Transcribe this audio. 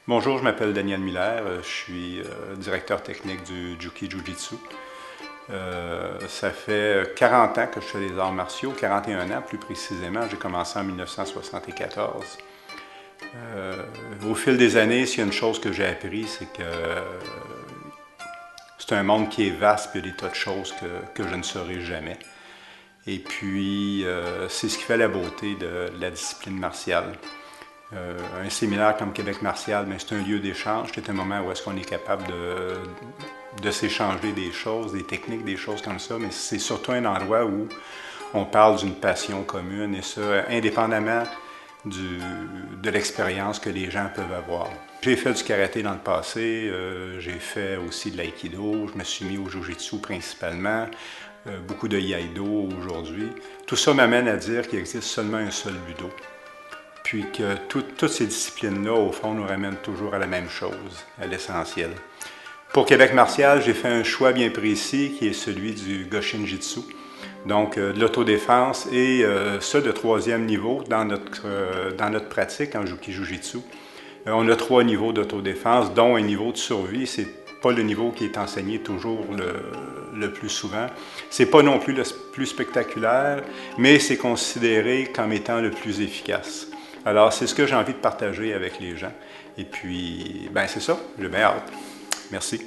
Bonjour, je m'appelle Daniel Miller, je suis directeur technique du Juki Jiu-Jitsu. Ça fait 40 ans que je fais des arts martiaux, 41 ans plus précisément. J'ai commencé en 1974. Au fil des années, s'il y a une chose que j'ai appris, c'est que c'est un monde qui est vaste, puis il y a des tas de choses que je ne saurai jamais. Et puis, c'est ce qui fait la beauté de la discipline martiale. Un séminaire comme Québec Martial, c'est un lieu d'échange. C'est un moment où est-ce qu'on est capable de s'échanger des choses, des techniques, des choses comme ça, mais c'est surtout un endroit où on parle d'une passion commune, et ça, indépendamment de l'expérience que les gens peuvent avoir. J'ai fait du karaté dans le passé, j'ai fait aussi de l'aïkido, je me suis mis au jiu-jitsu principalement, beaucoup de iaido aujourd'hui. Tout ça m'amène à dire qu'il existe seulement un seul budo. Puis que toutes ces disciplines-là, au fond, nous ramènent toujours à la même chose, à l'essentiel. Pour Québec Martial, j'ai fait un choix bien précis qui est celui du Goshin-Jitsu, donc de l'autodéfense, et ça de 3e niveau dans notre pratique en Juki Jiu-Jitsu. On a 3 niveaux d'autodéfense, dont un niveau de survie. C'est pas le niveau qui est enseigné toujours le plus souvent. C'est pas non plus le plus spectaculaire, mais c'est considéré comme étant le plus efficace. Alors, c'est ce que j'ai envie de partager avec les gens. Et puis, c'est ça, j'ai bien hâte. Merci.